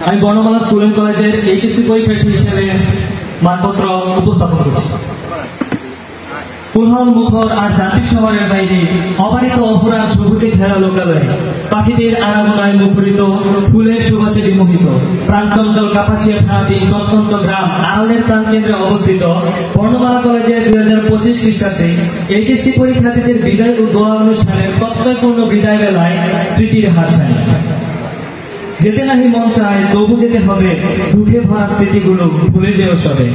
আমি বর্ণমালা school and কলেজের এইচএসসি পরীক্ষার্থী হিসেবে মানপত্র উপস্থাপন করছি। কোলাহল মুখর আর যান্ত্রিক শহরের বাইরে অবারিত অপরাধ সবুজে ঘেরা লোকালয়ে পাখিদের আনাগোনায় মুখরিত, ফুলের সুবাসে বিমোহিত, প্রাণচঞ্চল কাপাসিয়া থানাধীন প্রত্যন্ত গ্রাম আড়ালের প্রাণকেন্দ্রে অবস্থিত বর্ণমালা কলেজের 2025 খ্রিস্টাব্দে এইচএসসি পরীক্ষার্থীদের বিদায় ও দোয়া অনুষ্ঠানের প্রত্যয়পূর্ণ বিদায় বেলায় স্মৃতির হাতছানি। যেতে নাহি মন চায় তবু যেতে হবে, দুঃখে ভরা স্মৃতিগুলো ভুলে যেও সবে।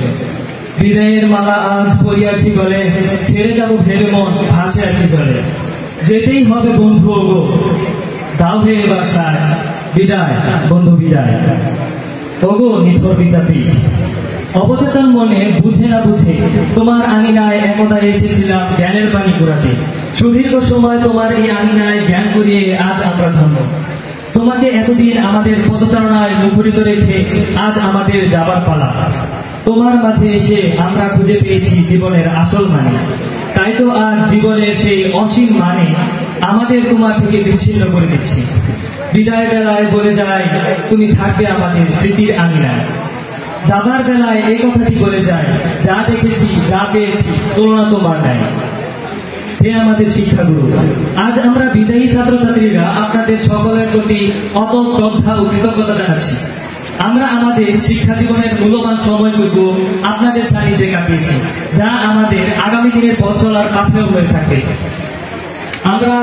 বিদায়ের মালা আজ পড়িয়াছি গলে, ছেড়ে যাব ভেবে মন ভাসে আছি জলে। যেতেই হবে বন্ধু ওগো, দাও হে এবার সায়, বিদায় বন্ধু বিদায়। ওগো নিথর বিদ্যাপীঠ, অবচেতন মনে বুঝে না বুঝে তোমার আঙিনায় একদা এসেছিলাম জ্ঞানের বাণী কুড়াতে। সুদীর্ঘ সময় তোমার এই আঙিনায় জ্ঞান করিয়ে আজ আমরা ধন্য। তোমাকে এতদিন আমাদের পদচারণায় মুখরিত রেখে আজ আমাদের যাবার পালা। তোমার মাঝে এসে আমরা খুঁজে পেয়েছি জীবনের আসল মানে। তাই তো আজ জীবনের সেই অসীম মানে আমাদের তোমার থেকে বিচ্ছিন্ন করে দিচ্ছি। বিদায় বেলায় বলে যায় তুমি থাকবে আমাদের স্মৃতির আঙিনায়। যাবার বেলায় এই কথাটি বলে যায়, যা দেখেছি যা পেয়েছি তুলনা তোমার নাই। হে আমাদের শিক্ষাগুরু, আজ আমরা বিদায়ী ছাত্রছাত্রীরা আপনাদের সকলের প্রতি অতল শ্রদ্ধা ও কৃতজ্ঞতা জানাচ্ছি। আমরা আমাদের শিক্ষা জীবনের মূল্যবান সময়টুকু আপনাদের সান্নিধ্যে কাটিয়েছি, যা আমাদের আগামী দিনের পথ চলার পাথেয় হয়ে থাকে। আমরা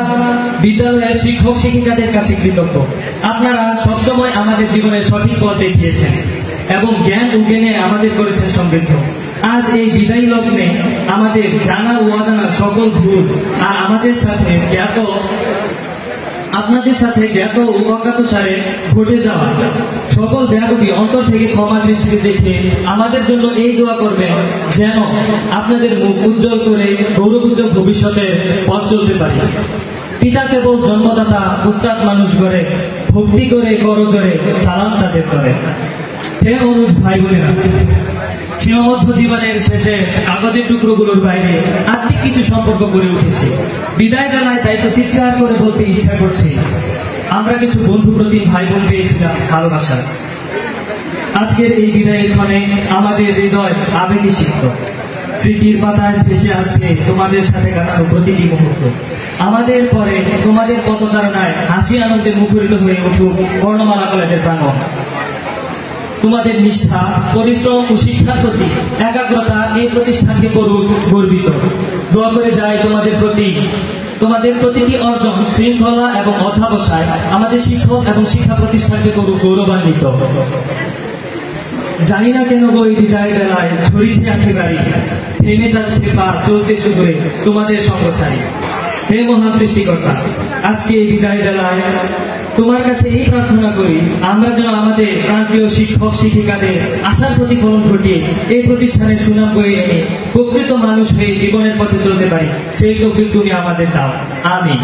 বিদ্যালয়ের শিক্ষক শিক্ষিকাদের কাছে কৃতজ্ঞ। আপনারা সবসময় আমাদের জীবনের সঠিক পথ দেখিয়েছেন এবং জ্ঞান ও জ্ঞানে আমাদের করেছেন সমৃদ্ধ। আজ এই বিদায়ী লগ্নে আমাদের জানা ও অজানা সকল ভুল আর আপনাদের সাথে জ্ঞাত ও অজ্ঞাত সারে ঘটে যাওয়া সকল ব্যাগবি অন্তর থেকে ক্ষমা দৃষ্টিতে দেখে আমাদের জন্য এই দোয়া করবেন যেন আপনাদের মুখ উজ্জ্বল করে গৌরবোজ্জ্বল ভবিষ্যতে পথ চলতে পারি। পিতা কেবল জন্মদাতা, উস্তাদ মানুষ গড়ে, ভক্তি করে করজোরে সালাম তাদের করে। হে অনুজ ভাই বোনেরা, সীমাবদ্ধ জীবনের শেষে কাগজের টুকরোগুলোর বাইরে আত্মিক কিছু সম্পর্ক গড়ে উঠেছে। বিদায় বেলায় তাই তো চিৎকার করে বলতে ইচ্ছা করছে, আমরা কিছু বন্ধু প্রতি ভাই বোন পেয়েছিলাম ভালোবাসা। আজকের এই বিদায়ের ক্ষণে আমাদের হৃদয় আবেগে সিক্ত। স্মৃতির পাতায় ভেসে আসছে তোমাদের সাথে কাটানো প্রতিটি মুহূর্ত। আমাদের পরে তোমাদের পথচারণায় হাসি আনন্দে মুখরিত হয়ে উঠুক বর্ণমালা কলেজের প্রাঙ্গণ। তোমাদের নিষ্ঠা, পরিশ্রম ও শিক্ষার প্রতি একাগ্রতা এই প্রতিষ্ঠানকে করুক গর্বিত। দোয়া করে যায় তোমাদের প্রতিটি অর্জন, শৃঙ্খলা এবং অধ্যাবসায় আমাদের শিক্ষক এবং শিক্ষা প্রতিষ্ঠানকে করুক গৌরবান্বিত। জানি না কেন গো এই বিদায় বেলায় ঝরিছে আঁখি বাড়ি, থেমে যাচ্ছে পা চলতে শুধরে তোমাদের সঙ্গ ছাড়ি। হে মহান সৃষ্টিকর্তা, আজকে এই বিদায় বেলায় তোমার কাছে এই প্রার্থনা করি, আমরা যেন আমাদের প্রাণপ্রিয় শিক্ষক শিক্ষিকাদের আশার প্রতিফলন ঘটিয়ে এই প্রতিষ্ঠানের সুনাম বয়ে এনে প্রকৃত মানুষ হয়ে জীবনের পথে চলতে পারি, সেই তৌফিক তুমি আমাদের দাও। আমিন।